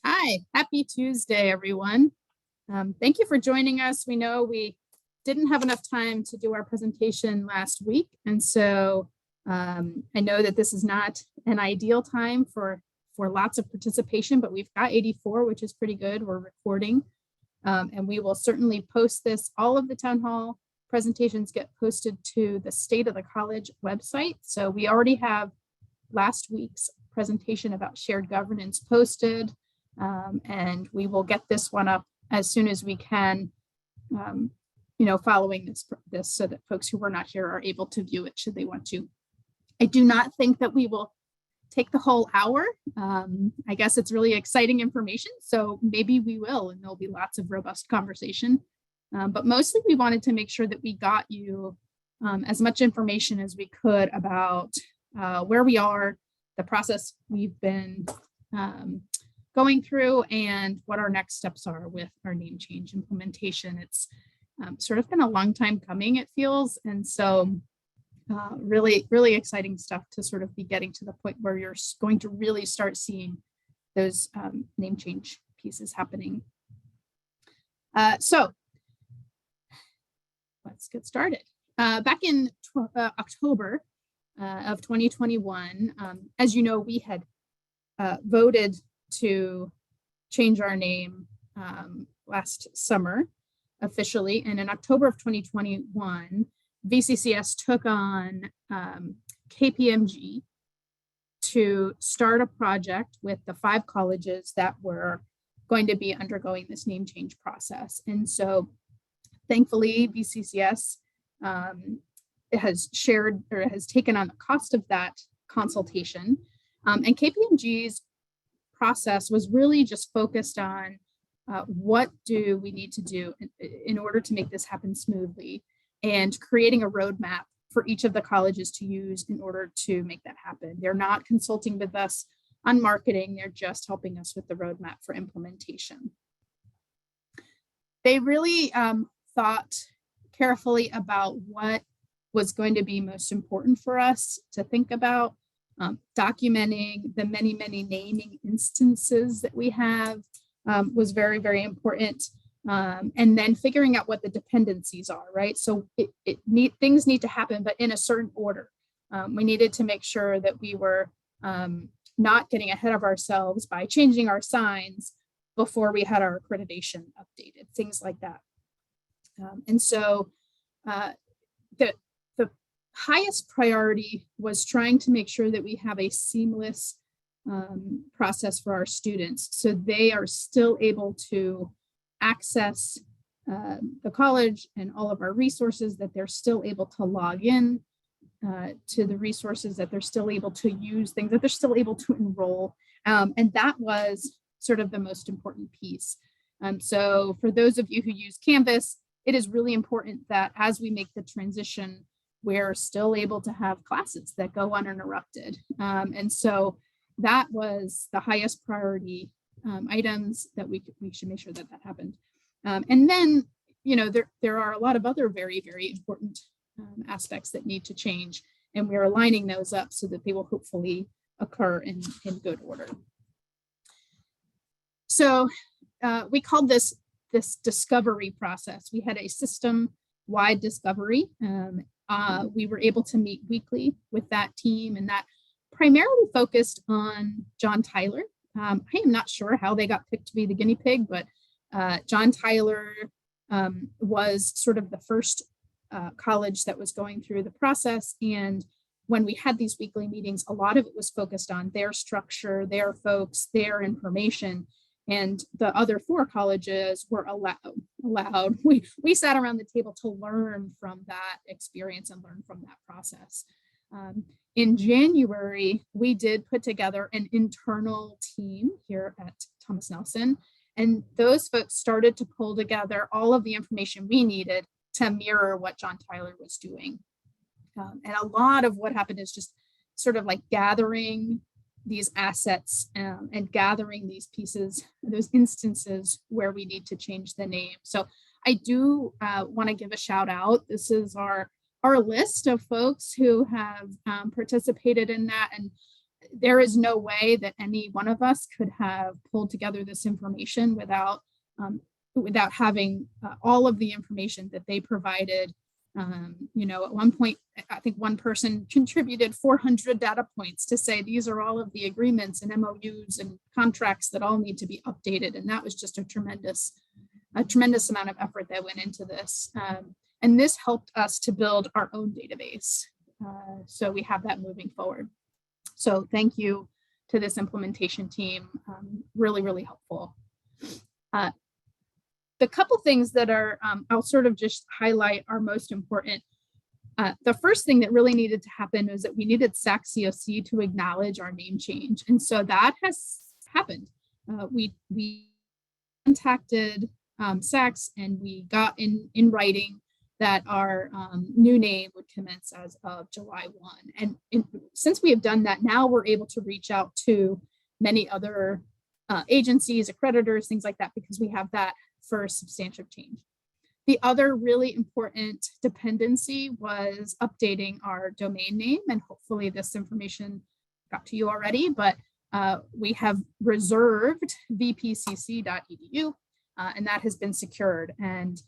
Hi, happy Tuesday, everyone. Thank you for joining us. We know we didn't have enough time to do our presentation last week, and so I know that this is not an ideal time for lots of participation, but we've got 84, which is pretty good. We're recording, and we will certainly post this. All of the town hall presentations get posted to the State of the College website. So we already have last week's presentation about shared governance posted. And we will get this one up as soon as we can, following this so that folks who were not here are able to view it should they want to. I do not think that we will take the whole hour. I guess it's really exciting information, so maybe we will, and there'll be lots of robust conversation. But mostly we wanted to make sure that we got you as much information as we could about where we are, the process we've been going through, and what our next steps are with our name change implementation. It's sort of been a long time coming, it feels. And so really, really exciting stuff to sort of be getting to the point where you're going to really start seeing those name change pieces happening. So let's get started. Back in October of 2021, as you know, we had voted to change our name last summer officially. And in October of 2021, VCCS took on KPMG to start a project with the 5 colleges that were going to be undergoing this name change process. And so thankfully, VCCS has shared or has taken on the cost of that consultation. And KPMG's process was really just focused on what do we need to do in order to make this happen smoothly, and creating a roadmap for each of the colleges to use in order to make that happen. They're not consulting with us on marketing, they're just helping us with the roadmap for implementation. They really thought carefully about what was going to be most important for us to think about. Documenting the many, many naming instances that we have was very, very important. And then figuring out what the dependencies are, right? So things need to happen, but in a certain order. We needed to make sure that we were not getting ahead of ourselves by changing our signs before we had our accreditation updated, things like that. And so the highest priority was trying to make sure that we have a seamless process for our students, so they are still able to access the college and all of our resources, that they're still able to log in to the resources, that they're still able to use things, that they're still able to enroll. And that was sort of the most important piece. So for those of you who use Canvas, it is really important that as we make the transition, we're still able to have classes that go uninterrupted. And so that was the highest priority items that we should make sure that happened. And then, there are a lot of other very, very important aspects that need to change, and we're aligning those up so that they will hopefully occur in good order. So we called this discovery process. We had a system-wide discovery. We were able to meet weekly with that team, and that primarily focused on John Tyler. I am not sure how they got picked to be the guinea pig, but John Tyler was sort of the first college that was going through the process. And when we had these weekly meetings, a lot of it was focused on their structure, their folks, their information. And the other 4 colleges were allowed. We sat around the table to learn from that experience and learn from that process. In January, we did put together an internal team here at Thomas Nelson, and those folks started to pull together all of the information we needed to mirror what John Tyler was doing. And a lot of what happened is just sort of like gathering these assets and gathering these pieces, those instances where we need to change the name. So I do want to give a shout out. This is our list of folks who have participated in that. And there is no way that any one of us could have pulled together this information without having all of the information that they provided. At one point, I think one person contributed 400 data points to say these are all of the agreements and MOUs and contracts that all need to be updated. And that was just a tremendous amount of effort that went into this. And this helped us to build our own database. So we have that moving forward. So thank you to this implementation team. Really, really helpful. The couple things that are, I'll sort of just highlight are most important. The first thing that really needed to happen was that we needed SAC COC to acknowledge our name change. And so that has happened. We contacted SACs and we got in writing that our new name would commence as of July 1. And since we have done that, now we're able to reach out to many other agencies, accreditors, things like that, because we have that for substantive change. The other really important dependency was updating our domain name, and hopefully this information got to you already, but we have reserved vpcc.edu, and that has been secured. And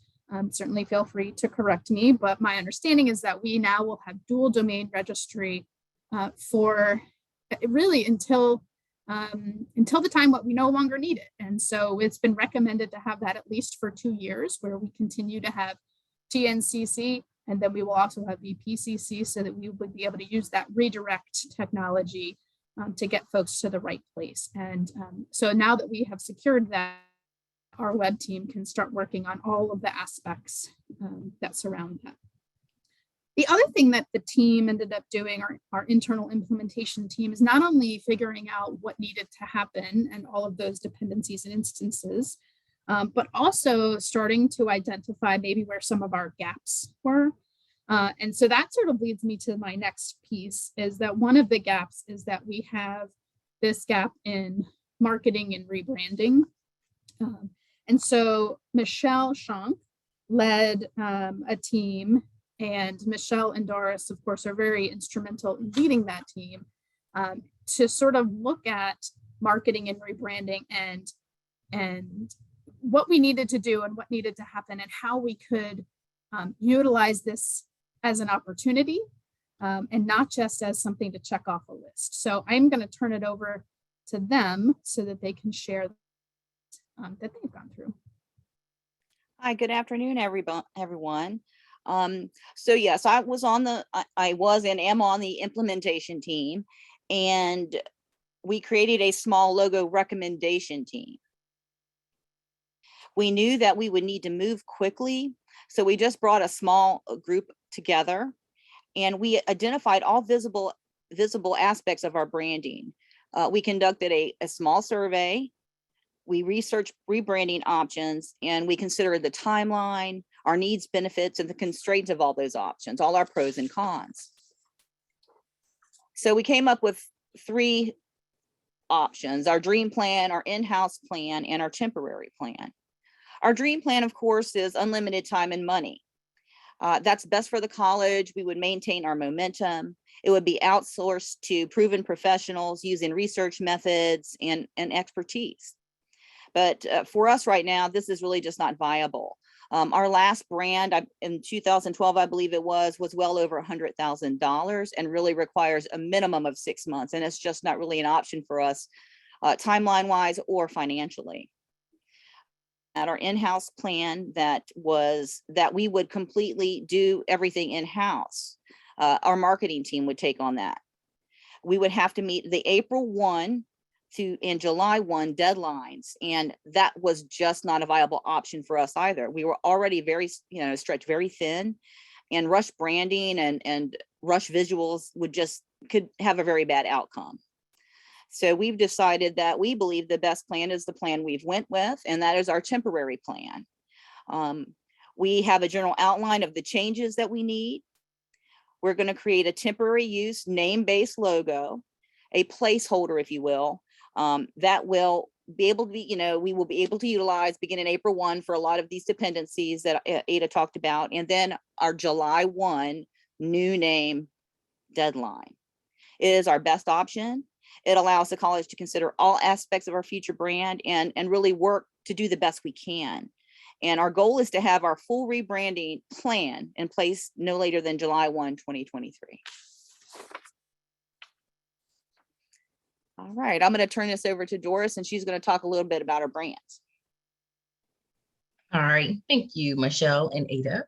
certainly feel free to correct me, but my understanding is that we now will have dual domain registry for really until the time what we no longer need it. And so it's been recommended to have that at least for 2 years, where we continue to have TNCC, and then we will also have VPCC, so that we would be able to use that redirect technology to get folks to the right place. And so now that we have secured that, our web team can start working on all of the aspects that surround that. The other thing that the team ended up doing, our internal implementation team, is not only figuring out what needed to happen and all of those dependencies and instances, but also starting to identify maybe where some of our gaps were. And so that sort of leads me to my next piece, is that one of the gaps is that we have this gap in marketing and rebranding. And so Michelle Shank led a team, and Michelle and Doris, of course, are very instrumental in leading that team to sort of look at marketing and rebranding and what we needed to do and what needed to happen and how we could utilize this as an opportunity and not just as something to check off a list. So I'm going to turn it over to them so that they can share that they've gone through. Hi, good afternoon, everyone. So yes, I was and am on the implementation team, and we created a small logo recommendation team. We knew that we would need to move quickly, so we just brought a small group together, and we identified all visible aspects of our branding. We conducted a small survey. We researched rebranding options, and we considered the timeline, our needs, benefits, and the constraints of all those options, all our pros and cons. So we came up with 3 options: our dream plan, our in-house plan, and our temporary plan. Our dream plan, of course, is unlimited time and money. That's best for the college. We would maintain our momentum. It would be outsourced to proven professionals using research methods and expertise. But for us right now, this is really just not viable. Our last brand in 2012, I believe it was well over $100,000 and really requires a minimum of 6 months. And it's just not really an option for us timeline wise or financially. At our in-house plan, that we would completely do everything in-house. Our marketing team would take on that. We would have to meet the April 1 and July 1 deadlines, and that was just not a viable option for us either. We were already very, stretched very thin, and rush branding and rush visuals could have a very bad outcome. So we've decided that we believe the best plan is the plan we've went with, and that is our temporary plan. We have a general outline of the changes that we need. We're going to create a temporary use name-based logo, a placeholder, if you will, that will be able to be, we will be able to utilize beginning April 1 for a lot of these dependencies that Ada talked about, and then our July 1 new name deadline. It is our best option. It allows the college to consider all aspects of our future brand and really work to do the best we can. And our goal is to have our full rebranding plan in place no later than July 1, 2023. All right, I'm going to turn this over to Doris, and she's going to talk a little bit about our brands. All right, thank you, Michelle and Ada.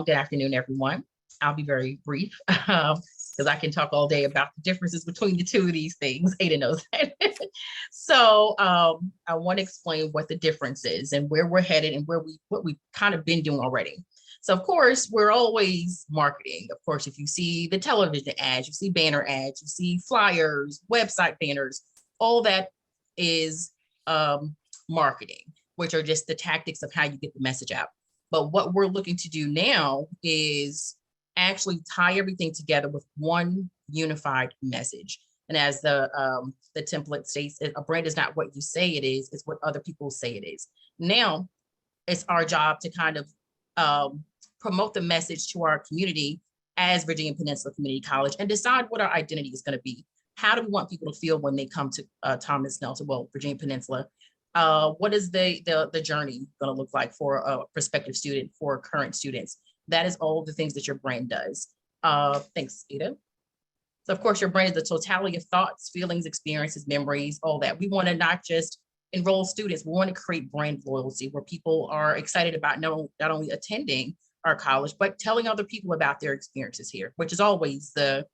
Good afternoon, everyone. I'll be very brief because I can talk all day about the differences between the two of these things. Ada knows that. So I want to explain what the difference is and where we're headed and what we've kind of been doing already. So of course, we're always marketing. Of course, if you see the television ads, you see banner ads, you see flyers, website banners, all that is marketing, which are just the tactics of how you get the message out. But what we're looking to do now is actually tie everything together with one unified message. And as the template states, a brand is not what you say it is, it's what other people say it is. Now, it's our job to kind of promote the message to our community as Virginia Peninsula Community College and decide what our identity is going to be. How do we want people to feel when they come to Thomas Nelson, well, Virginia Peninsula? What is the journey going to look like for a prospective student, for current students? That is all the things that your brand does. Thanks, Ada. So of course, your brand is the totality of thoughts, feelings, experiences, memories, all that. We want to not just enroll students, we want to create brand loyalty where people are excited about not only attending our college, but telling other people about their experiences here, which is always the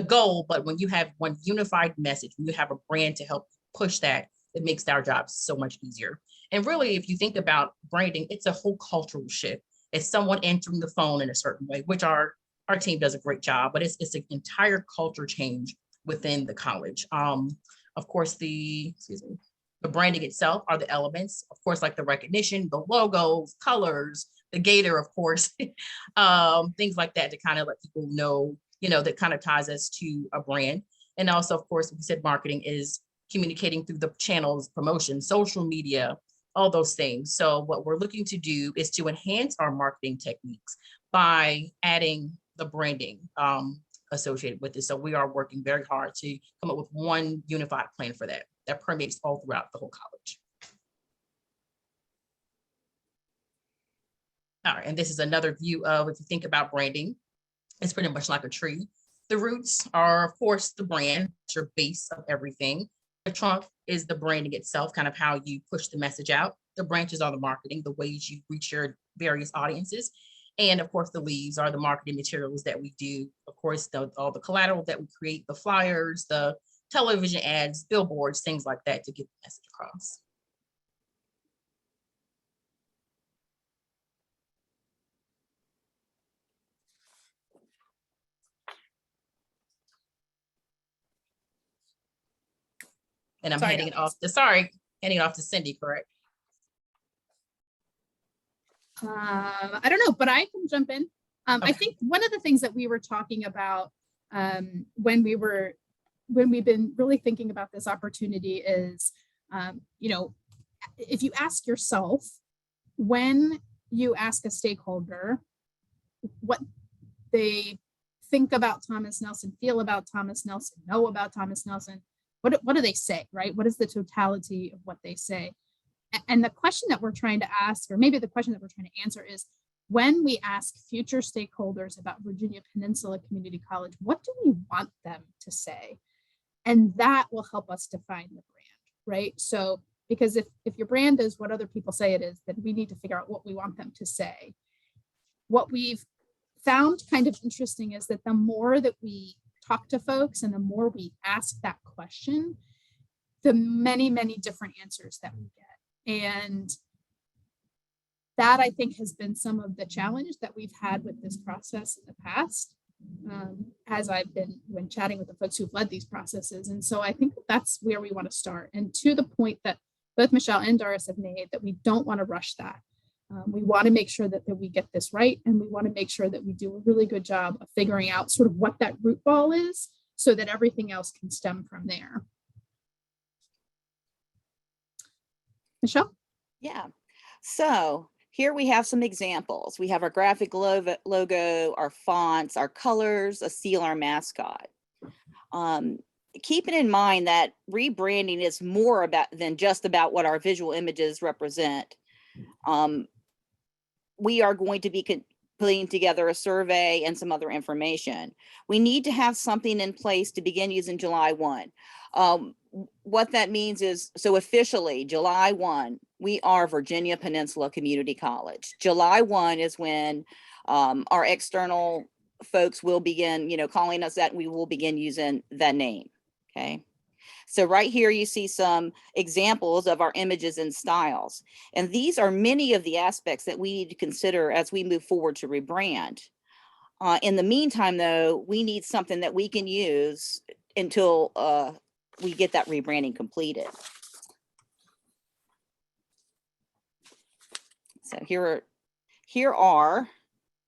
goal. But when you have one unified message, when you have a brand to help push that, it makes our jobs so much easier. And really, if you think about branding, it's a whole cultural shift. It's someone entering the phone in a certain way, which our team does a great job, but it's an entire culture change within the college. Of course, the branding itself are the elements, of course, like the recognition, the logos, colors, the gator, of course, things like that to kind of let people know, that kind of ties us to a brand. And also, of course, we said marketing is communicating through the channels, promotion, social media, all those things. So what we're looking to do is to enhance our marketing techniques by adding the branding associated with it. So we are working very hard to come up with one unified plan for that permeates all throughout the whole college. All right, and this is another view of, if you think about branding, it's pretty much like a tree. The roots are, of course, the brand, it's your base of everything. The trunk is the branding itself, kind of how you push the message out. The branches are the marketing, the ways you reach your various audiences. And of course, the leaves are the marketing materials that we do. Of course, all the collateral that we create, the flyers, the television ads, billboards, things like that to get the message across. And I'm handing it off to Cindy, correct? I don't know, but I can jump in. Okay. I think one of the things that we were talking about when we've been really thinking about this opportunity is, if you ask yourself, when you ask a stakeholder what they think about Thomas Nelson, feel about Thomas Nelson, know about Thomas Nelson, what do they say, right? What is the totality of what they say? And the question that we're trying to ask, or maybe the question that we're trying to answer is, when we ask future stakeholders about Virginia Peninsula Community College, what do we want them to say? And that will help us define the brand, right? So, because if your brand is what other people say it is, then we need to figure out what we want them to say. What we've found kind of interesting is that the more that we talk to folks and the more we ask that question, the many, many different answers that we get. And that, I think, has been some of the challenge that we've had with this process in the past, as I've been when chatting with the folks who've led these processes. And so I think that's where we want to start. And to the point that both Michelle and Doris have made, that we don't want to rush that. We want to make sure that we get this right. And we want to make sure that we do a really good job of figuring out sort of what that root ball is so that everything else can stem from there. Michelle? Yeah. So here we have some examples. We have our graphic logo, our fonts, our colors, a seal, our mascot. keeping in mind that rebranding is more about than just about what our visual images represent. We are going to be putting together a survey and some other information. We need to have something in place to begin using July 1. What that means is, so officially July 1, we are Virginia Peninsula Community College. July 1 is when our external folks will begin, calling us that, and we will begin using that name. Okay. So right here, you see some examples of our images and styles. And these are many of the aspects that we need to consider as we move forward to rebrand. In the meantime, though, we need something that we can use until we get that rebranding completed. So here are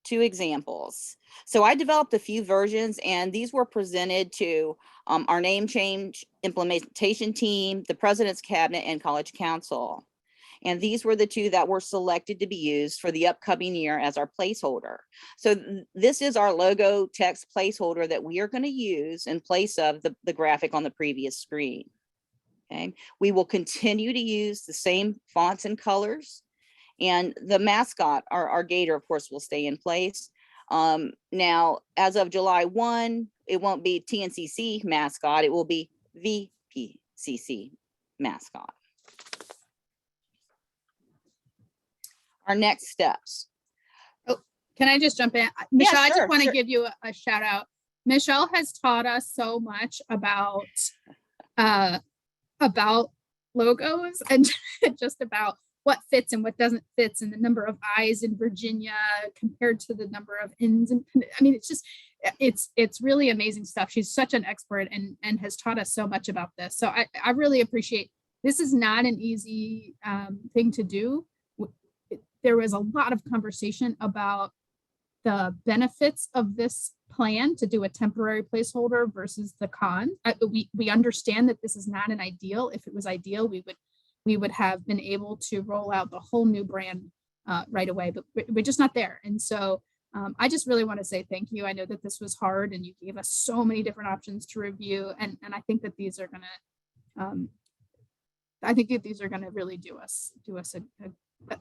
two examples. So I developed a few versions, and these were presented to our name change implementation team, the president's cabinet, and college council. And these were the two that were selected to be used for the upcoming year as our placeholder. So this is our logo text placeholder that we are going to use in place of the graphic on the previous screen. Okay, we will continue to use the same fonts and colors, and the mascot, our gator, of course, will stay in place. Now, as of July 1, it won't be TNCC mascot, it will be VPCC mascot. Our next steps. Oh, can I just jump in? Michelle, I sure, just want to sure. give you a shout out. Michelle has taught us so much about logos and just about what fits and what doesn't fit, and the number of I's in Virginia compared to the number of N's. And I mean, it's really amazing stuff. She's such an expert and has taught us so much about this. So I really appreciate, this is not an easy thing to do. There was a lot of conversation about the benefits of this plan to do a temporary placeholder versus the con. We understand that this is not an ideal. If it was ideal, we would have been able to roll out the whole new brand right away, but we're just not there. And so I just really want to say thank you. I know that this was hard, and you gave us so many different options to review, and I think that these are going to really do us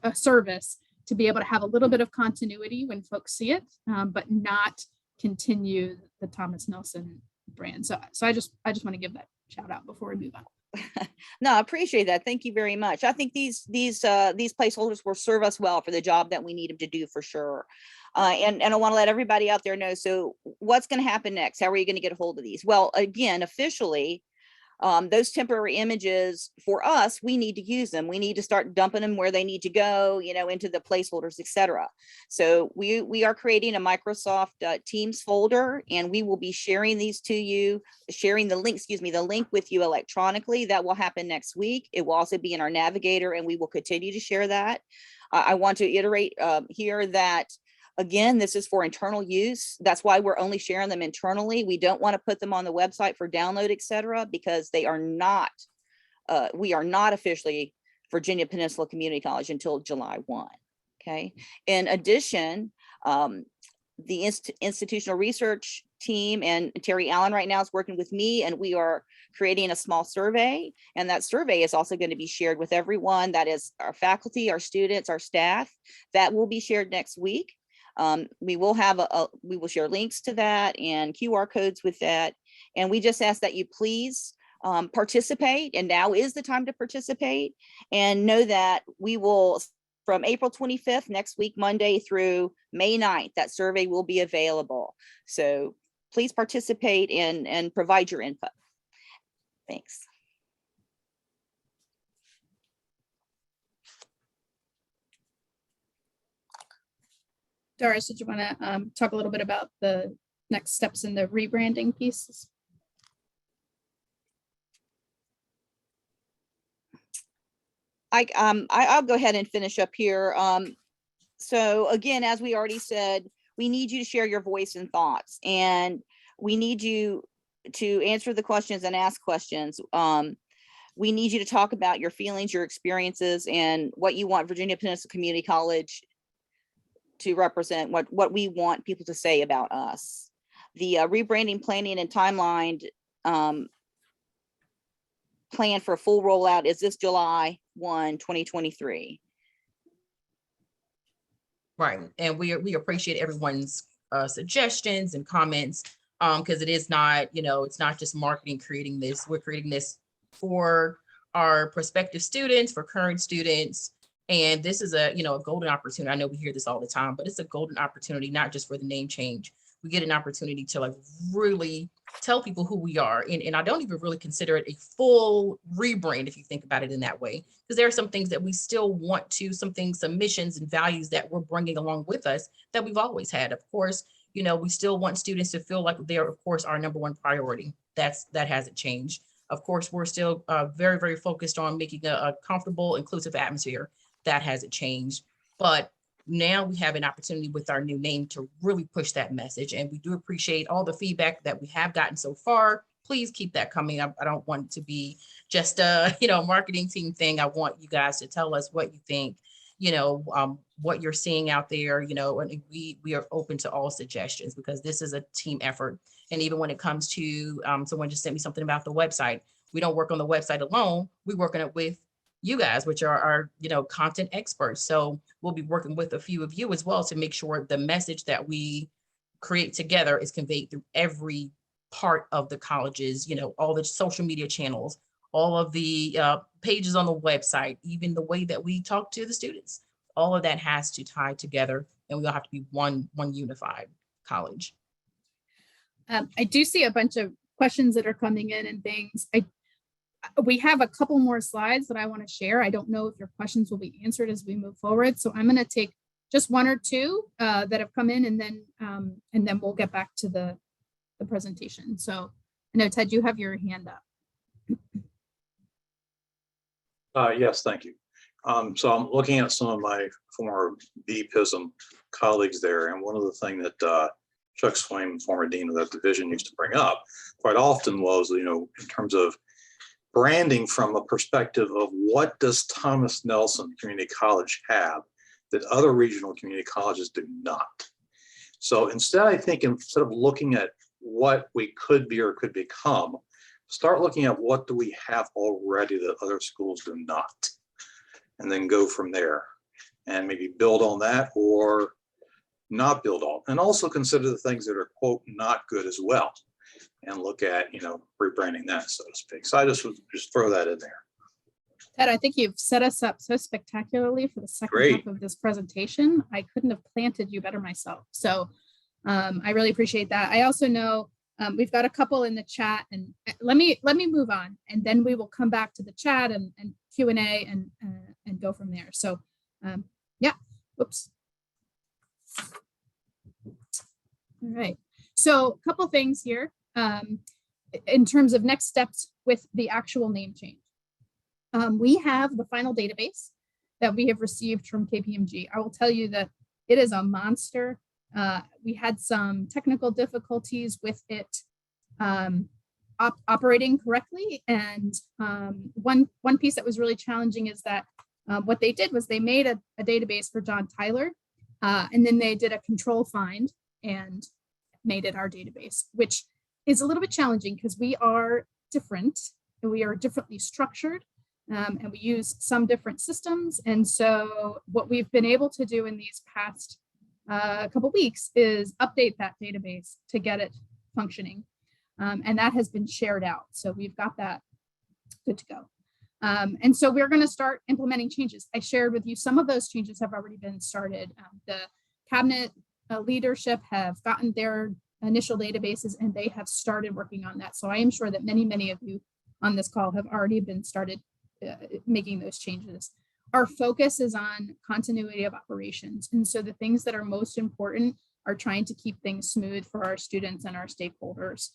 a service to be able to have a little bit of continuity when folks see it, but not continue the Thomas Nelson brand. So I just want to give that shout out before we move on. No, I appreciate that. Thank you very much. I think these placeholders will serve us well for the job that we need them to do, for sure. And I want to let everybody out there know, so what's going to happen next? How are you going to get a hold of these? Well, again, officially, those temporary images, for us, we need to use them. We need to start dumping them where they need to go, into the placeholders, etc. So we are creating a Microsoft Teams folder, and we will be sharing these to you, sharing the link with you electronically. That will happen next week. It will also be in our navigator, and we will continue to share that. I want to iterate here that, again, this is for internal use. That's why we're only sharing them internally. We don't want to put them on the website for download, etc., because they are not, we are not officially Virginia Peninsula Community College until July 1. Okay. In addition, the institutional research team and Terry Allen right now is working with me, and we are creating a small survey, and that survey is also going to be shared with everyone. That is our faculty, our students, our staff. That will be shared next week. We will share links to that and QR codes with that. And we just ask that you please participate. And now is the time to participate, and know that we will, from April 25th, next week, Monday, through May 9th, that survey will be available. So please participate and provide your input. Thanks. Doris, did you want to talk a little bit about the next steps in the rebranding pieces? I'll go ahead and finish up here. So again, as we already said, we need you to share your voice and thoughts, and we need you to answer the questions and ask questions. We need you to talk about your feelings, your experiences, and what you want Virginia Peninsula Community College to represent, what we want people to say about us. The rebranding planning and timeline plan for full rollout is this July 1, 2023. Right, and we appreciate everyone's suggestions and comments, because it is not, it's not just marketing creating this. We're creating this for our prospective students, for current students, and this is a golden opportunity. I know we hear this all the time, but it's a golden opportunity, not just for the name change. We get an opportunity to like really tell people who we are, and I don't even really consider it a full rebrand if you think about it in that way, because there are some things that we still want to, some missions and values that we're bringing along with us that we've always had. Of course, we still want students to feel like they're, of course, our number one priority. That hasn't changed. Of course, we're still very, very focused on making a comfortable, inclusive atmosphere. That hasn't changed. But now we have an opportunity with our new name to really push that message. And we do appreciate all the feedback that we have gotten so far. Please keep that coming. I don't want it to be just a, marketing team thing. I want you guys to tell us what you think, what you're seeing out there, and we are open to all suggestions, because this is a team effort. And even when it comes to, someone just sent me something about the website. We don't work on the website alone. We work on it with you guys, which are our, content experts. So we'll be working with a few of you as well to make sure the message that we create together is conveyed through every part of the colleges, all the social media channels, all of the pages on the website, even the way that we talk to the students. All of that has to tie together, and we all have to be one unified college. I do see a bunch of questions that are coming in and things. We have a couple more slides that I want to share. I don't know if your questions will be answered as we move forward. So I'm going to take just one or two that have come in, and then we'll get back to the presentation. So I know, Ted, you have your hand up. Yes, thank you. So I'm looking at some of my former BPISM colleagues there, and one of the things that Chuck Swain, former dean of that division, used to bring up quite often was, in terms of branding from a perspective of what does Thomas Nelson Community College have that other regional community colleges do not. So instead, I think instead of looking at what we could be or could become, start looking at what do we have already that other schools do not, and then go from there and maybe build on that or not build on, and also consider the things that are, quote, not good as well, and look at, rebranding that, so to speak. So I just would just throw that in there. Ted, I think you've set us up so spectacularly for the second half of this presentation. I couldn't have planted you better myself. So I really appreciate that. I also know we've got a couple in the chat, and let me move on, and then we will come back to the chat and Q&A and go from there. So yeah, oops. All right, so a couple things here in terms of next steps with the actual name change. We have the final database that we have received from KPMG. I will tell you that it is a monster. We had some technical difficulties with it operating correctly. And one piece that was really challenging is that what they did was they made a database for John Tyler, and then they did a control find and made it our database, which is a little bit challenging because we are different and we are differently structured. And we use some different systems. And so what we've been able to do in these past couple weeks is update that database to get it functioning. And that has been shared out. So we've got that good to go. And so we're going to start implementing changes. I shared with you some of those changes have already been started. The cabinet leadership have gotten their initial databases and they have started working on that. So I am sure that many of you on this call have already been started making those changes. Our focus is on continuity of operations. And so the things that are most important are trying to keep things smooth for our students and our stakeholders.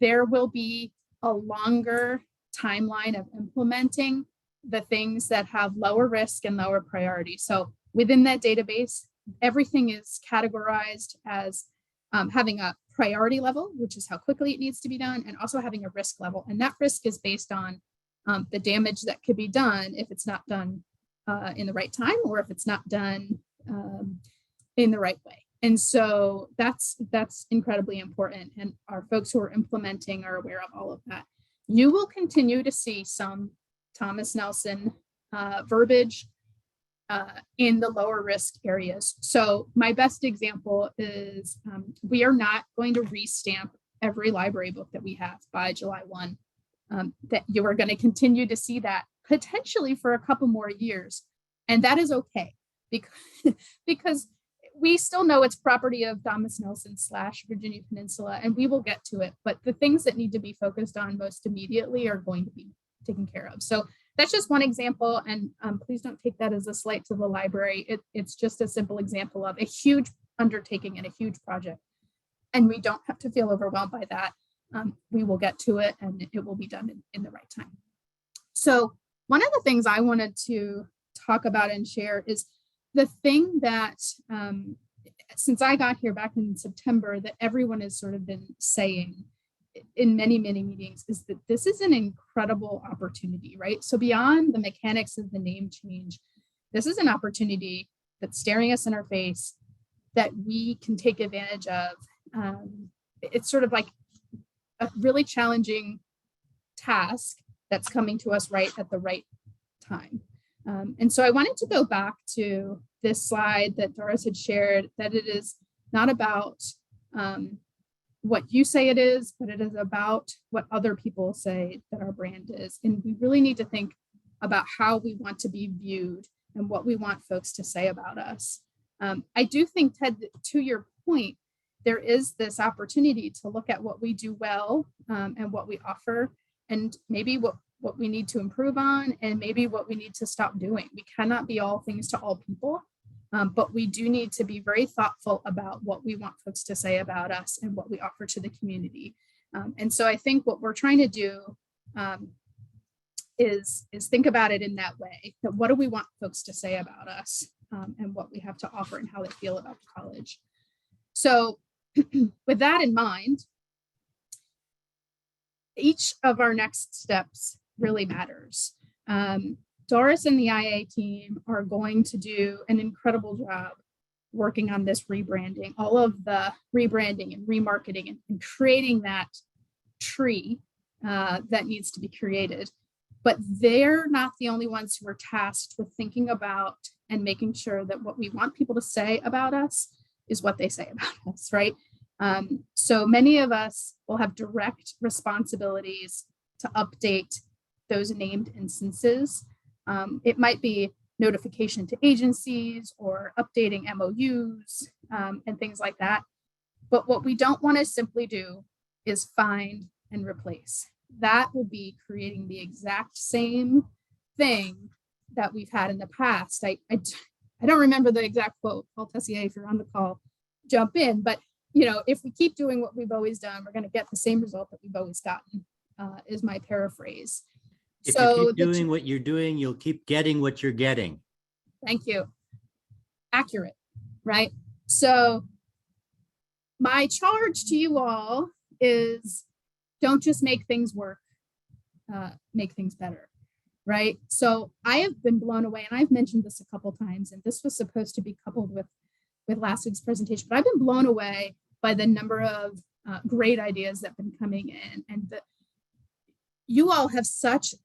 There will be a longer timeline of implementing the things that have lower risk and lower priority. So within that database, everything is categorized as having a priority level, which is how quickly it needs to be done, and also having a risk level. And that risk is based on the damage that could be done if it's not done in the right time, or if it's not done in the right way. And so that's incredibly important. And our folks who are implementing are aware of all of that. You will continue to see some Thomas Nelson verbiage in the lower risk areas. So my best example is we are not going to restamp every library book that we have by July 1. That you are going to continue to see that potentially for a couple more years. And that is okay because we still know it's property of Thomas Nelson / Virginia Peninsula, and we will get to it. But the things that need to be focused on most immediately are going to be taken care of. So that's just one example. And please don't take that as a slight to the library. It's just a simple example of a huge undertaking and a huge project. And we don't have to feel overwhelmed by that. We will get to it and it will be done in the right time. So one of the things I wanted to talk about and share is the thing that since I got here back in September, that everyone has sort of been saying in many, many meetings is that this is an incredible opportunity, right? So beyond the mechanics of the name change, this is an opportunity that's staring us in our face that we can take advantage of. It's sort of like a really challenging task that's coming to us right at the right time. And so I wanted to go back to this slide that Doris had shared, that it is not about what you say it is, but it is about what other people say that our brand is. And we really need to think about how we want to be viewed and what we want folks to say about us. I do think, Ted, to your point, there is this opportunity to look at what we do well and what we offer, and maybe what we need to improve on, and maybe what we need to stop doing. We cannot be all things to all people, but we do need to be very thoughtful about what we want folks to say about us and what we offer to the community. And so I think what we're trying to do is think about it in that way, that what do we want folks to say about us and what we have to offer and how they feel about the college. So with that in mind, each of our next steps really matters. Doris and the IA team are going to do an incredible job working on this rebranding, all of the rebranding and remarketing and creating that tree that needs to be created. But they're not the only ones who are tasked with thinking about and making sure that what we want people to say about us is what they say about us, right? So many of us will have direct responsibilities to update those named instances. It might be notification to agencies or updating MOUs and things like that. But what we don't want to simply do is find and replace. That will be creating the exact same thing that we've had in the past. I don't remember the exact quote. Paul Tessier, if you're on the call, jump in. But if we keep doing what we've always done, we're going to get the same result that we've always gotten, is my paraphrase. If you keep doing what you're doing, you'll keep getting what you're getting. Thank you. Accurate, right? So my charge to you all is don't just make things work, make things better, right? So I have been blown away, and I've mentioned this a couple times, and this was supposed to be coupled with last week's presentation, but I've been blown away by the number of great ideas that have been coming in, and you all have such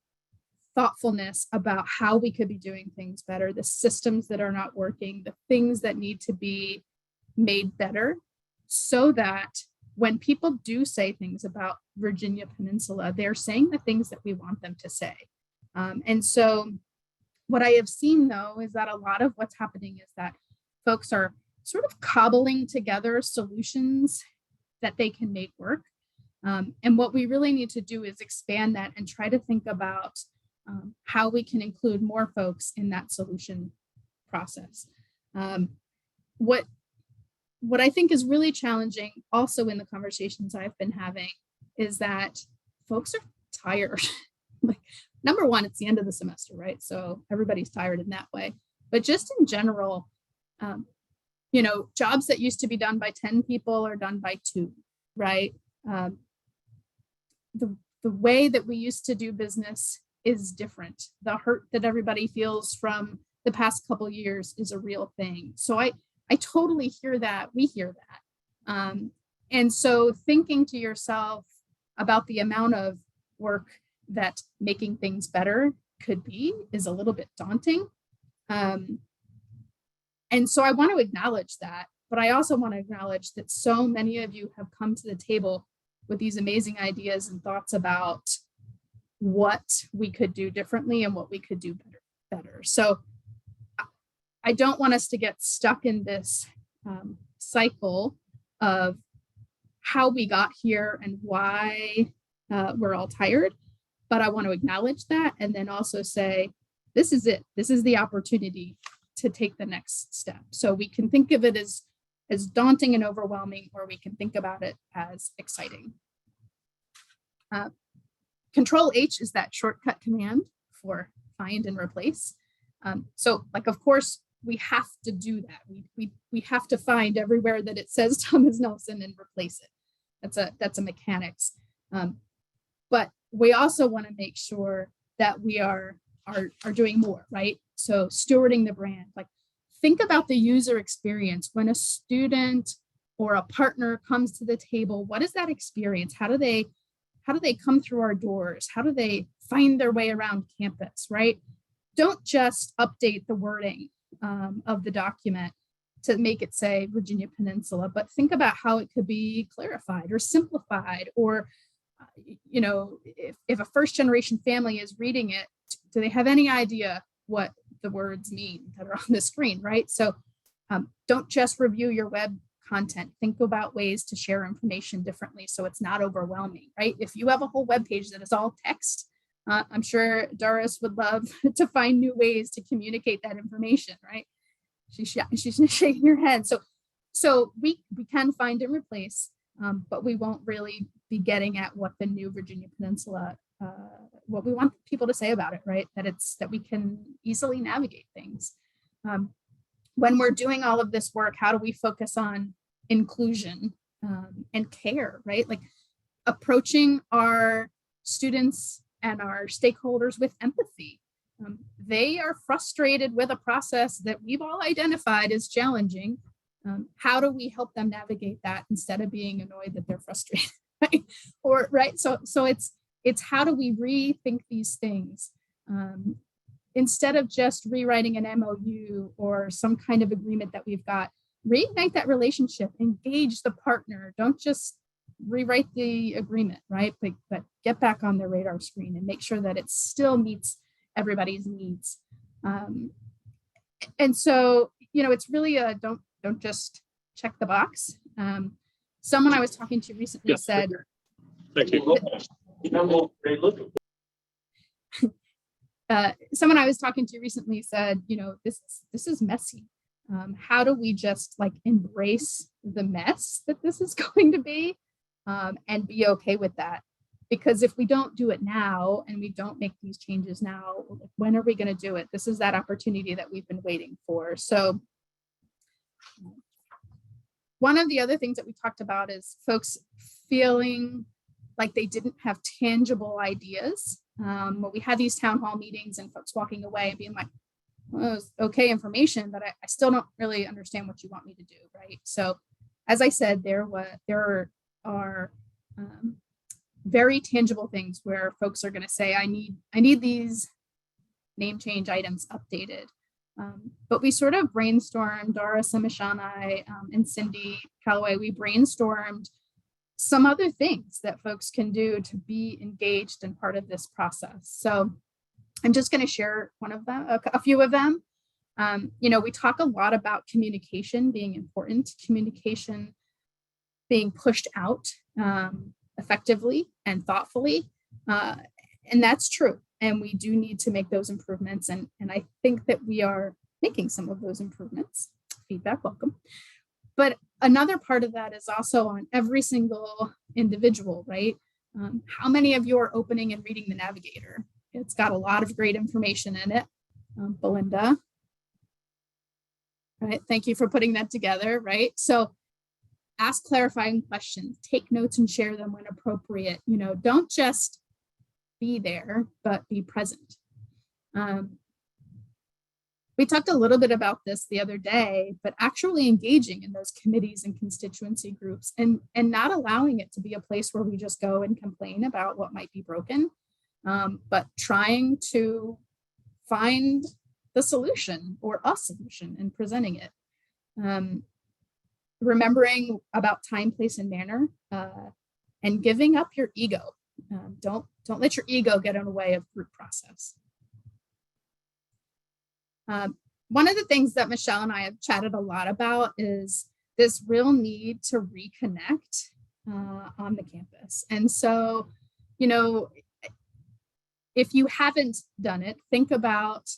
thoughtfulness about how we could be doing things better, the systems that are not working, the things that need to be made better, so that when people do say things about Virginia Peninsula, they're saying the things that we want them to say. And so what I have seen, though, is that a lot of what's happening is that folks are sort of cobbling together solutions that they can make work. And what we really need to do is expand that and try to think about how we can include more folks in that solution process. What I think is really challenging also in the conversations I've been having is that folks are tired. Like, number one, it's the end of the semester, right? So everybody's tired in that way. But just in general, jobs that used to be done by 10 people are done by 2, right? The way that we used to do business is different. The hurt that everybody feels from the past couple years is a real thing. So I totally hear that. We hear that. And so thinking to yourself about the amount of work that making things better could be is a little bit daunting. And so I want to acknowledge that, but I also want to acknowledge that so many of you have come to the table with these amazing ideas and thoughts about what we could do differently and what we could do better. So I don't want us to get stuck in this cycle of how we got here and why we're all tired, but I want to acknowledge that and then also say, this is it. This is the opportunity to take the next step. So we can think of it as daunting and overwhelming, or we can think about it as exciting. Control H is that shortcut command for find and replace. So like, of course, we have to do that. We have to find everywhere that it says Thomas Nelson and replace it. That's a mechanics. But we also want to make sure that we are doing more, right? So stewarding the brand, like think about the user experience when a student or a partner comes to the table. What is that experience? How do they come through our doors? How do they find their way around campus, right? Don't just update the wording of the document to make it say Virginia Peninsula, but think about how it could be clarified or simplified, or you know, if a first generation family is reading it, do they have any idea what the words mean that are on the screen, right? So don't just review your web content. Think about ways to share information differently so it's not overwhelming, right? If you have a whole web page that is all text, I'm sure Doris would love to find new ways to communicate that information, right? She's shaking her head. So we can find and replace, but we won't really be getting at what the new Virginia Peninsula, what we want people to say about it, right? That we can easily navigate things. When we're doing all of this work, how do we focus on inclusion and care, right? Like approaching our students and our stakeholders with empathy. They are frustrated with a process that we've all identified as challenging. How do we help them navigate that instead of being annoyed that they're frustrated, right? Or right, so it's how do we rethink these things instead of just rewriting an MOU or some kind of agreement that we've got. Reignite that relationship, engage the partner. Don't just rewrite the agreement, right? But get back on their radar screen and make sure that it still meets everybody's needs. And so, you know, it's really a don't just check the box. Someone I was talking to recently said, Thank you. Someone I was talking to recently said, you know, this is messy. How do we just like embrace the mess that this is going to be and be okay with that? Because if we don't do it now and we don't make these changes now, when are we going to do it? This is that opportunity that we've been waiting for. So one of the other things that we talked about is folks feeling like they didn't have tangible ideas. When we had these town hall meetings and folks walking away and being like, well, it was okay information, but I still don't really understand what you want me to do, right? So as I said, there are very tangible things where folks are going to say, I need these name change items updated. But we sort of brainstormed, Dara Samishani and Cindy Calloway, we brainstormed some other things that folks can do to be engaged and part of this process. So I'm just going to share one of them, a few of them. You know, we talk a lot about communication being important, communication being pushed out effectively and thoughtfully. And that's true. And we do need to make those improvements. And I think that we are making some of those improvements. Feedback, welcome. But another part of that is also on every single individual, right? How many of you are opening and reading the Navigator? It's got a lot of great information in it. Belinda. Right, thank you for putting that together, right? So ask clarifying questions, take notes and share them when appropriate. You know, don't just be there, but be present. we talked a little bit about this the other day, but actually engaging in those committees and constituency groups and not allowing it to be a place where we just go and complain about what might be broken, but trying to find the solution or a solution and presenting it. Remembering about time, place, and manner, and giving up your ego. Don't let your ego get in the way of group process. One of the things that Michelle and I have chatted a lot about is this real need to reconnect on the campus. And so, you know, if you haven't done it, think about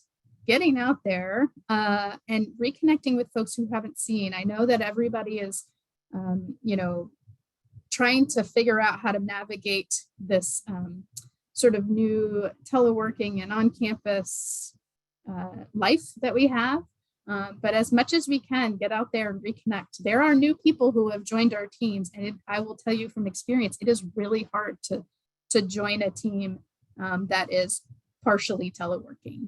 getting out there and reconnecting with folks who haven't seen. I know that everybody is, you know, trying to figure out how to navigate this sort of new teleworking and on-campus life that we have. But as much as we can, get out there and reconnect. There are new people who have joined our teams, and I will tell you from experience, it is really hard to join a team that is partially teleworking.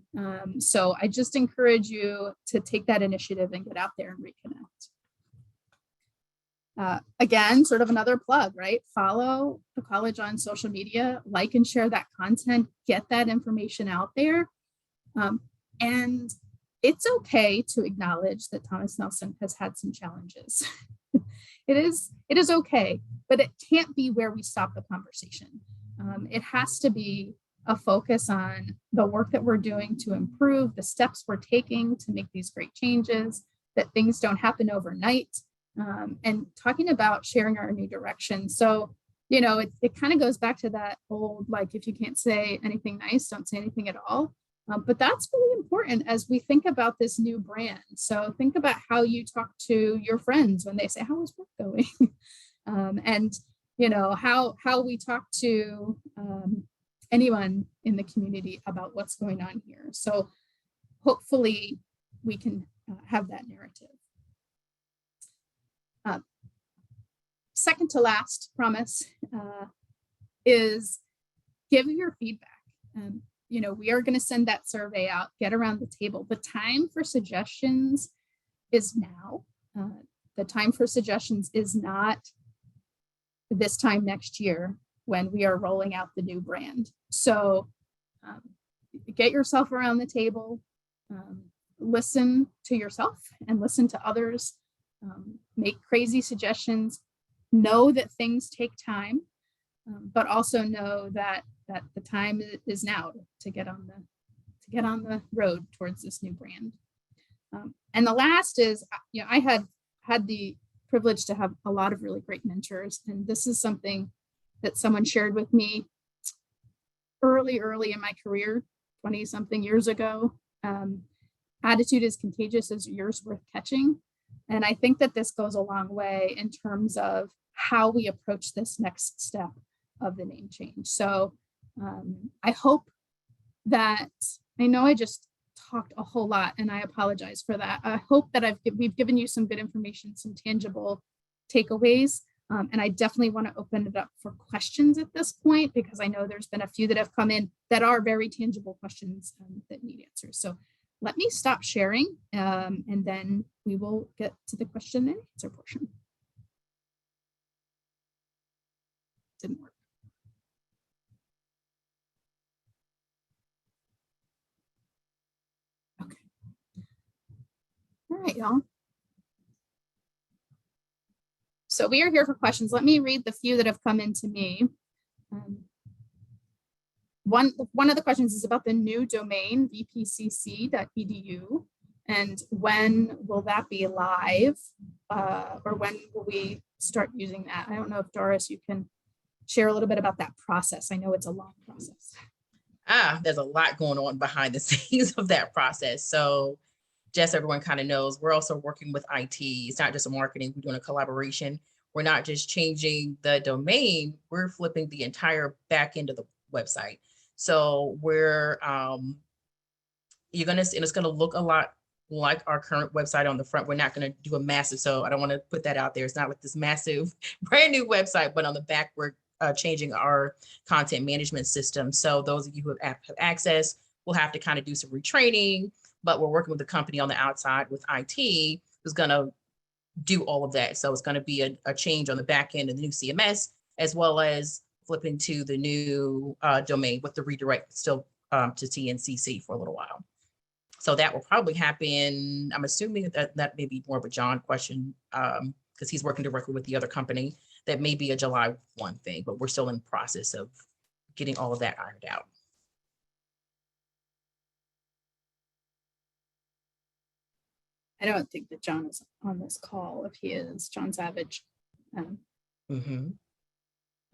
So I just encourage you to take that initiative and get out there and reconnect. Again, sort of another plug, right? Follow the college on social media, like and share that content, get that information out there. And it's okay to acknowledge that Thomas Nelson has had some challenges. It is okay, but it can't be where we stop the conversation. It has to be a focus on the work that we're doing to improve, the steps we're taking to make these great changes, that things don't happen overnight, and talking about sharing our new direction. So, you know, it kind of goes back to that old, like, if you can't say anything nice, don't say anything at all. But that's really important as we think about this new brand. So think about how you talk to your friends when they say, how is work going? And, you know, how we talk to anyone in the community about what's going on here. So hopefully we can have that narrative. Second to last promise is give your feedback. You know, we are going to send that survey out, get around the table. The time for suggestions is now. The time for suggestions is not this time next year when we are rolling out the new brand. So get yourself around the table, listen to yourself and listen to others, make crazy suggestions, know that things take time, but also know that the time is now to get on the road towards this new brand. And the last is, you know, I had the privilege to have a lot of really great mentors, and this is something that someone shared with me early in my career, 20-something years ago. Attitude is contagious as yours worth catching. And I think that this goes a long way in terms of how we approach this next step of the name change. So I hope that, I know I just talked a whole lot and I apologize for that. I hope that we've given you some good information, some tangible takeaways. And I definitely want to open it up for questions at this point, because I know there's been a few that have come in that are very tangible questions that need answers. So let me stop sharing and then we will get to the question and answer portion. Didn't work. Okay. All right, y'all. So we are here for questions. Let me read the few that have come in to me. One of the questions is about the new domain, vpcc.edu, and when will that be live, or when will we start using that? I don't know if Doris, you can share a little bit about that process. I know it's a long process. There's a lot going on behind the scenes of that process. So just everyone kind of knows, we're also working with IT. It's not just a marketing, we're doing a collaboration. We're not just changing the domain, we're flipping the entire back end of the website. So we're, you're gonna see, and it's gonna look a lot like our current website on the front. We're not gonna do a massive, so I don't wanna put that out there. It's not like this massive brand new website, but on the back, we're changing our content management system. So those of you who have access will have to kind of do some retraining. but we're working with a company on the outside with IT who's going to do all of that. So it's going to be a change on the back end of the new CMS, as well as flipping to the new domain with the redirect still to TNCC for a little while. So that will probably happen. I'm assuming that may be more of a John question because he's working directly with the other company. That may be a July 1 thing, but we're still in the process of getting all of that ironed out. I don't think that John is on this call. If he is, John Savage. But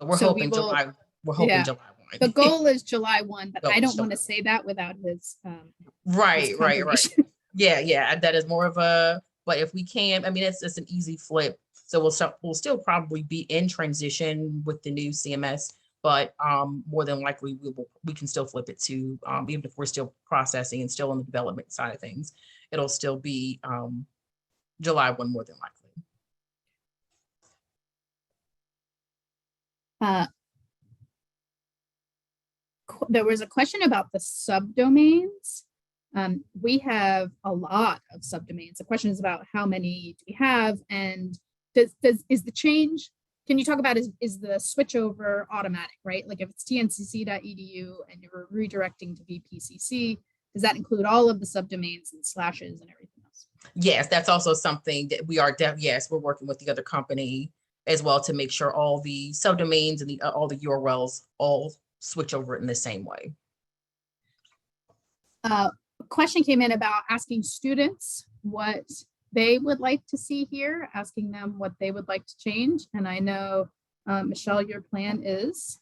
we're So hoping we will- July. We're hoping yeah. July 1. The goal is July 1, but Goal I is don't July want to say that without his Right. confirmation. Yeah. That is more of a. But if we can, I mean, it's an easy flip. So we'll still probably be in transition with the new CMS, but more than likely we can still flip it to even if we're still processing and still on the development side of things, it'll still be July 1 more than likely. There was a question about the subdomains. We have a lot of subdomains. The question is about how many do we have, and is the change? Can you talk about is the switchover automatic, right? Like if it's tncc.edu and you're redirecting to VPCC, does that include all of the subdomains and slashes and everything else? Yes, that's also something that we are. Yes, we're working with the other company as well to make sure all the subdomains and all the URLs all switch over in the same way. A question came in about asking students what they would like to see here, asking them what they would like to change. And I know, Michelle, your plan is?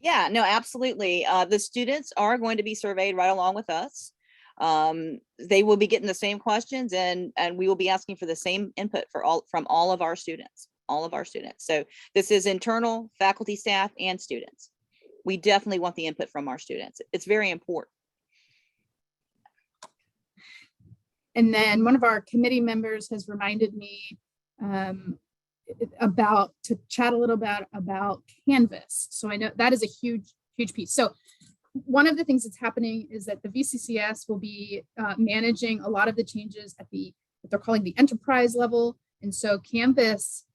Yeah, no, absolutely. The students are going to be surveyed right along with us. They will be getting the same questions and we will be asking for the same input from all of our students. So this is internal, faculty, staff, and students. We definitely want the input from our students. It's very important. And then one of our committee members has reminded me to chat a little bit about Canvas. So I know that is a huge piece. So one of the things that's happening is that the VCCS will be managing a lot of the changes at what they're calling the enterprise level. And so Canvas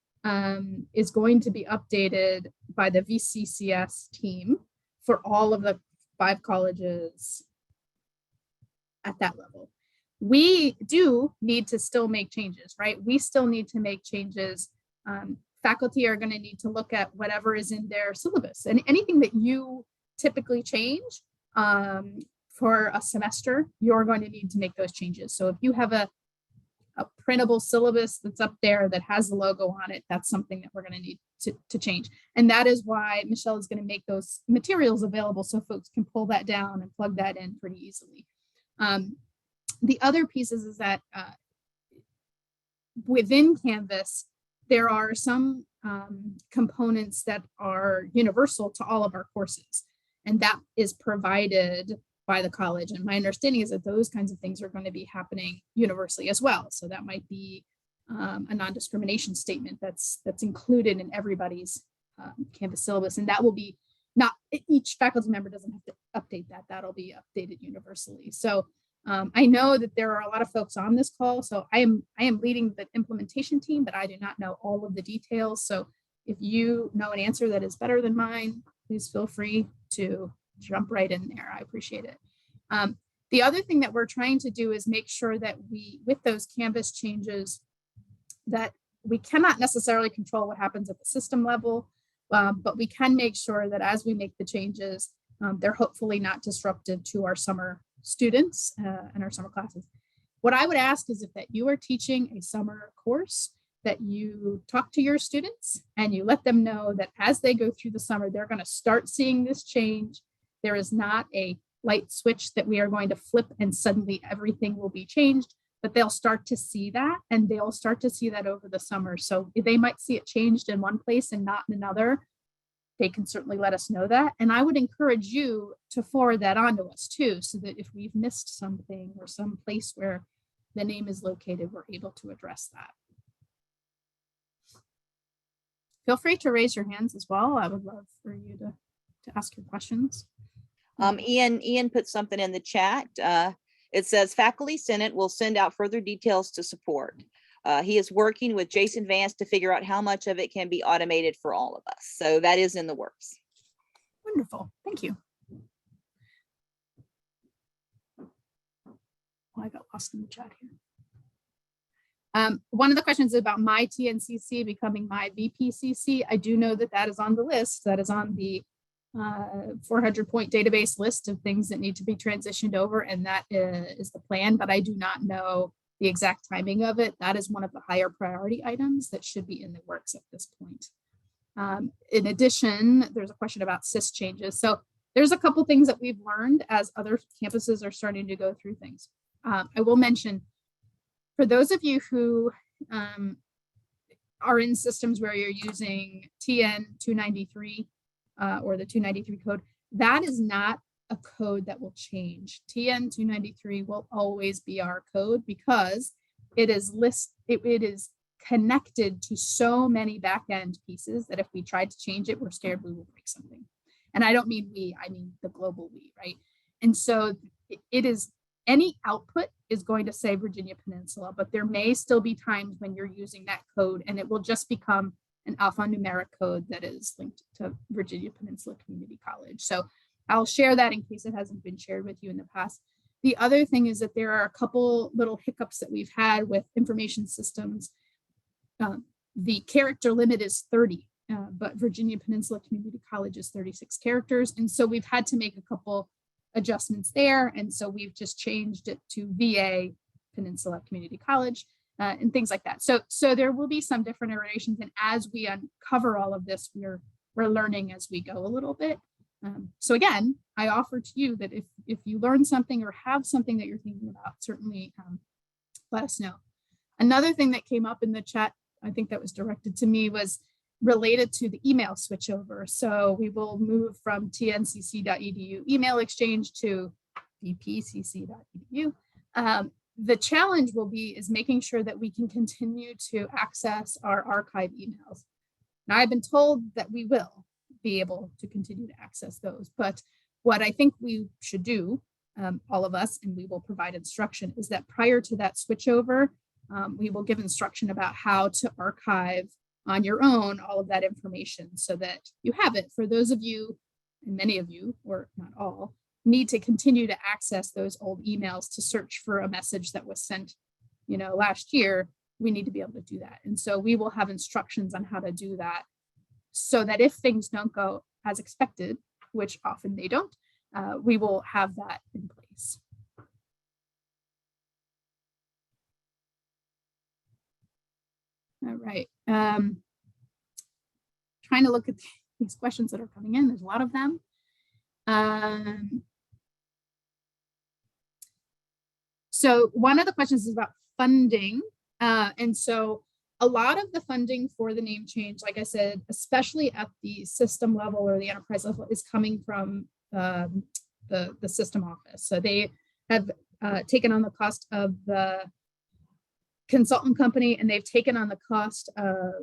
is going to be updated by the VCCS team for all of the 5 colleges at that level. We do need to still make changes, right? We still need to make changes. Faculty are going to need to look at whatever is in their syllabus, and anything that you typically change for a semester, you're going to need to make those changes. So if you have a printable syllabus that's up there that has the logo on it, that's something that we're going to need to change. And that is why Michelle is going to make those materials available so folks can pull that down and plug that in pretty easily. The other pieces is that within Canvas, there are some components that are universal to all of our courses, and that is provided by the college. And my understanding is that those kinds of things are going to be happening universally as well. So that might be a non-discrimination statement that's included in everybody's Canvas syllabus, and that will be not each faculty member doesn't have to update that. That'll be updated universally. So I know that there are a lot of folks on this call, so I am leading the implementation team, but I do not know all of the details. So if you know an answer that is better than mine, please feel free to jump right in there. I appreciate it. The other thing that we're trying to do is make sure that with those Canvas changes, that we cannot necessarily control what happens at the system level, but we can make sure that as we make the changes, they're hopefully not disruptive to our summer students and our summer classes. What I would ask is if that you are teaching a summer course, that you talk to your students and you let them know that as they go through the summer, they're going to start seeing this change. There is not a light switch that we are going to flip and suddenly everything will be changed, but they'll start to see that, and they'll start to see that over the summer. So they might see it changed in one place and not in another. They can certainly let us know that. And I would encourage you to forward that on to us too, so that if we've missed something or some place where the name is located, we're able to address that. Feel free to raise your hands as well. I would love for you to ask your questions. Ian put something in the chat. It says Faculty Senate will send out further details to support. He is working with Jason Vance to figure out how much of it can be automated for all of us. So that is in the works. Wonderful. Thank you. Oh, I got lost in the chat here. One of the questions is about my TNCC becoming my VPCC. I do know that that is on the list. That is on the 400-point database list of things that need to be transitioned over, and that is the plan, but I do not know the exact timing of it. That is one of the higher priority items that should be in the works at this point. In addition, there's a question about SIS changes. So there's a couple things that we've learned as other campuses are starting to go through things. I will mention, for those of you who are in systems where you're using TN 293 or the 293 code, that is not a code that will change. TN 293 will always be our code because it is it is connected to so many back-end pieces that if we tried to change it, we're scared we will break something. And I don't mean we, I mean the global we, right? And so it is, any output is going to say Virginia Peninsula, but there may still be times when you're using that code and it will just become an alphanumeric code that is linked to Virginia Peninsula Community College. So I'll share that in case it hasn't been shared with you in the past. The other thing is that there are a couple little hiccups that we've had with information systems. The character limit is 30, but Virginia Peninsula Community College is 36 characters. And so we've had to make a couple adjustments there. And so we've just changed it to VA Peninsula Community College and things like that. So there will be some different iterations. And as we uncover all of this, we're learning as we go a little bit. So again, I offer to you that if you learn something or have something that you're thinking about, certainly let us know. Another thing that came up in the chat, I think that was directed to me, was related to the email switchover. So we will move from tncc.edu email exchange to vpcc.edu. The challenge is making sure that we can continue to access our archive emails. Now, I've been told that we will be able to continue to access those, but what I think we should do, all of us, and we will provide instruction, is that prior to that switchover, we will give instruction about how to archive on your own all of that information so that you have it. For those of you, and many of you, or not all, need to continue to access those old emails to search for a message that was sent, last year, we need to be able to do that. And so we will have instructions on how to do that so that if things don't go as expected, which often they don't, we will have that in place. All right. Trying to look at these questions that are coming in. There's a lot of them. So one of the questions is about funding. And so a lot of the funding for the name change, like I said, especially at the system level or the enterprise level, is coming from the system office. So they have taken on the cost of the consultant company, and they've taken on the cost of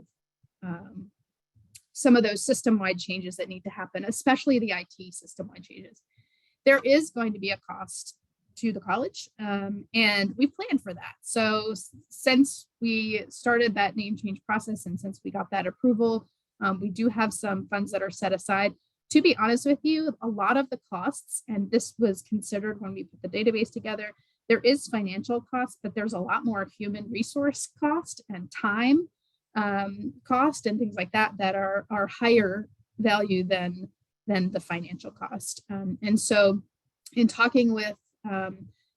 some of those system-wide changes that need to happen, especially the IT system-wide changes. There is going to be a cost to the college, and we planned for that. So since we started that name change process and since we got that approval, we do have some funds that are set aside. To be honest with you, a lot of the costs, and this was considered when we put the database together, there is financial cost, but there's a lot more human resource cost and time cost and things like that that are higher value than the financial cost. And so in talking with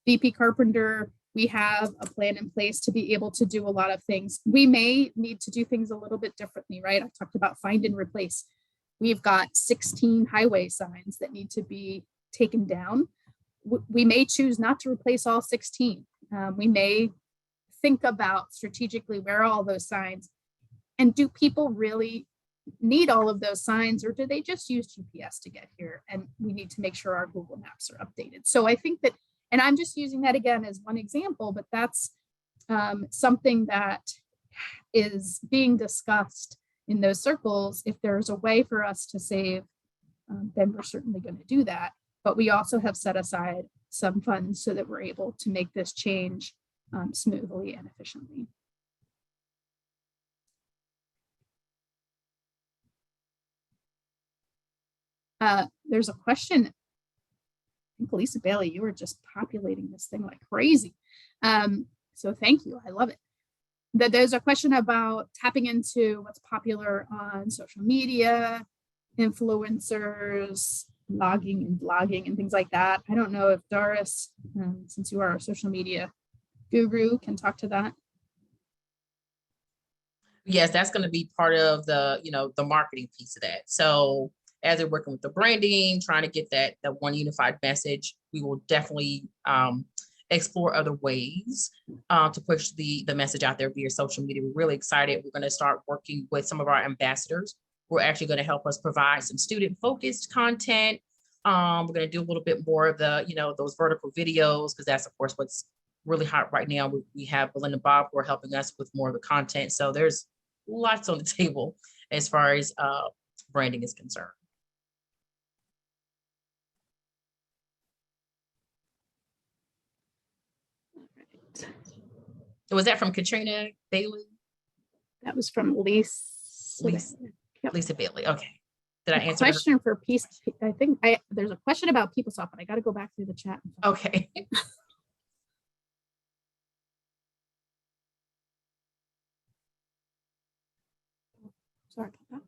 VP Carpenter, we have a plan in place to be able to do a lot of things. We may need to do things a little bit differently, right? I talked about find and replace. We've got 16 highway signs that need to be taken down. We may choose not to replace all 16. We may think about strategically where are all those signs, and do people really need all of those signs, or do they just use GPS to get here? And we need to make sure our Google Maps are updated. So I think that, and I'm just using that again as one example, but that's something that is being discussed in those circles. If there's a way for us to save, then we're certainly going to do that. But we also have set aside some funds so that we're able to make this change smoothly and efficiently. There's a question. I think Lisa Bailey, you were just populating this thing like crazy. So thank you. I love it. There's a question about tapping into what's popular on social media, influencers, logging and blogging and things like that. I don't know if Doris, since you are our social media guru, can talk to that. Yes, that's going to be part of the, the marketing piece of that. So as they're working with the branding, trying to get that one unified message, we will definitely explore other ways to push the message out there via social media. We're really excited. We're going to start working with some of our ambassadors who are actually going to help us provide some student-focused content. We're going to do a little bit more of the, those vertical videos, because that's, of course, what's really hot right now. We have Belinda Bob who are helping us with more of the content. So there's lots on the table as far as branding is concerned. Was that from Katrina Bailey? That was from Lisa. Lisa Bailey. Okay. Did I answer? Question for peace. I think there's a question about PeopleSoft, but I got to go back through the chat. Okay. Sorry about that.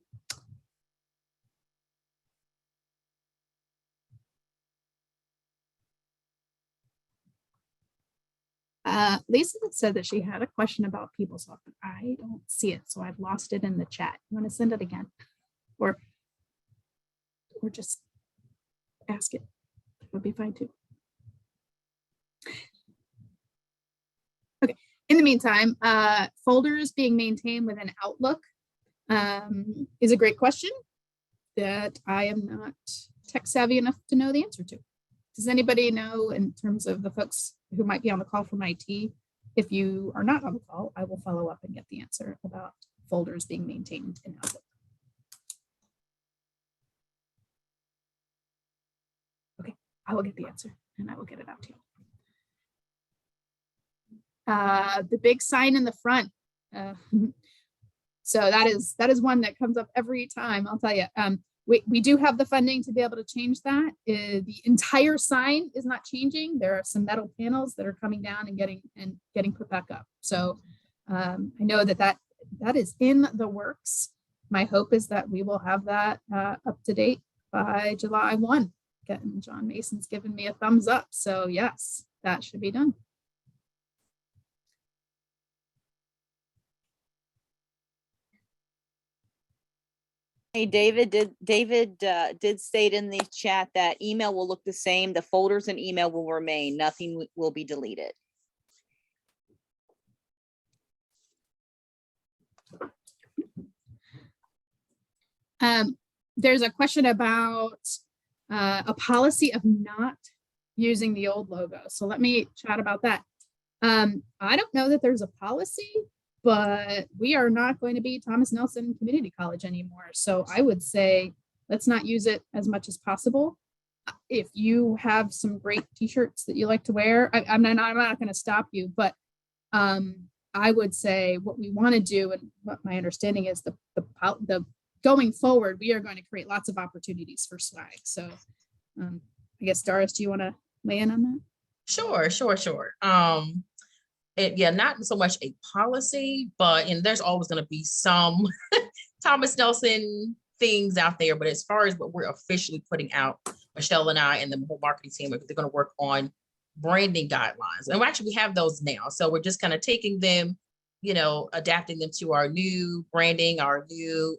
Lisa said that she had a question about PeopleSoft, but I don't see it, so I've lost it in the chat. You want to send it again, or just ask it? It would be fine too. Okay. In the meantime, folders being maintained within Outlook is a great question that I am not tech savvy enough to know the answer to. Does anybody know, in terms of the folks who might be on the call from IT? If you are not on the call, I will follow up and get the answer about folders being maintained in Outlook. Okay, I will get the answer and I will get it out to you. The big sign in the front. So that is one that comes up every time, I'll tell you. We do have the funding to be able to change that. The entire sign is not changing. There are some metal panels that are coming down and getting put back up. So I know that is in the works. My hope is that we will have that up to date by July 1. John Mason's given me a thumbs up. So yes, that should be done. Hey, David did state in the chat that email will look the same. The folders and email will remain. Nothing will be deleted. There's a question about a policy of not using the old logo. So let me chat about that. I don't know that there's a policy, but we are not going to be Thomas Nelson Community College anymore. So I would say, let's not use it as much as possible. If you have some great t-shirts that you like to wear, I'm not going to stop you, but I would say what we want to do, and what my understanding is, the going forward, we are going to create lots of opportunities for swag. So I guess, Doris, do you want to weigh in on that? Sure. Yeah, not so much a policy, but there's always going to be some Thomas Nelson things out there. But as far as what we're officially putting out, Michelle and I and the whole marketing team, they're going to work on branding guidelines. And we have those now. So we're just kind of taking them, adapting them to our new branding, our new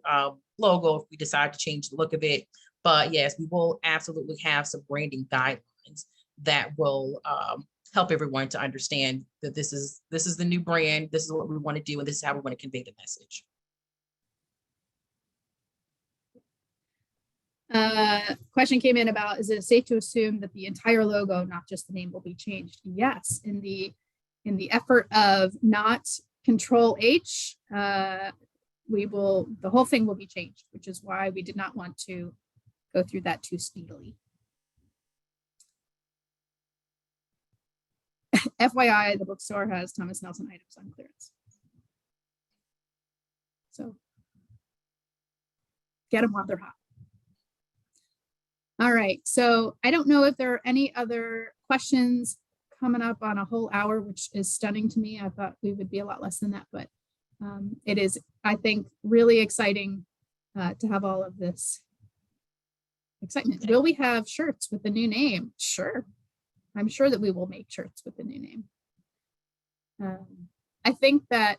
logo, if we decide to change the look of it. But yes, we will absolutely have some branding guidelines that will help everyone to understand that this is the new brand, this is what we want to do, and this is how we want to convey the message. Question came in about, is it safe to assume that the entire logo, not just the name, will be changed? Yes, in the effort of not Control H, the whole thing will be changed, which is why we did not want to go through that too speedily. FYI, the bookstore has Thomas Nelson items on clearance. So get them while they're hot. All right, so I don't know if there are any other questions coming up on a whole hour, which is stunning to me. I thought we would be a lot less than that, but it is, I think, really exciting to have all of this excitement. Will we have shirts with the new name? Sure. I'm sure that we will make shirts with the new name. I think that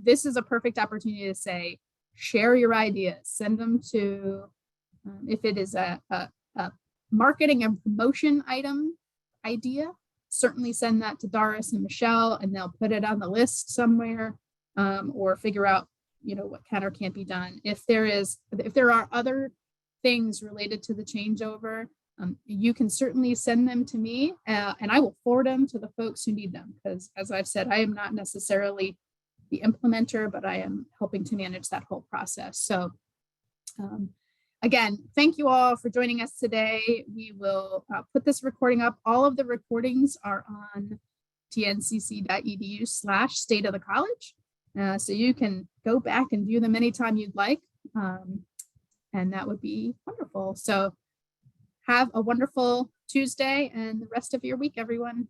this is a perfect opportunity to say, share your ideas, send them to, if it is a marketing and promotion item idea, certainly send that to Doris and Michelle, and they'll put it on the list somewhere, or figure out, what can or can't be done. If there are other things related to the changeover, you can certainly send them to me, and I will forward them to the folks who need them. Because as I've said, I am not necessarily the implementer, but I am helping to manage that whole process. So again, thank you all for joining us today. We will put this recording up. All of the recordings are on tncc.edu/state of the college. So you can go back and view them anytime you'd like. And that would be wonderful. So have a wonderful Tuesday and the rest of your week, everyone.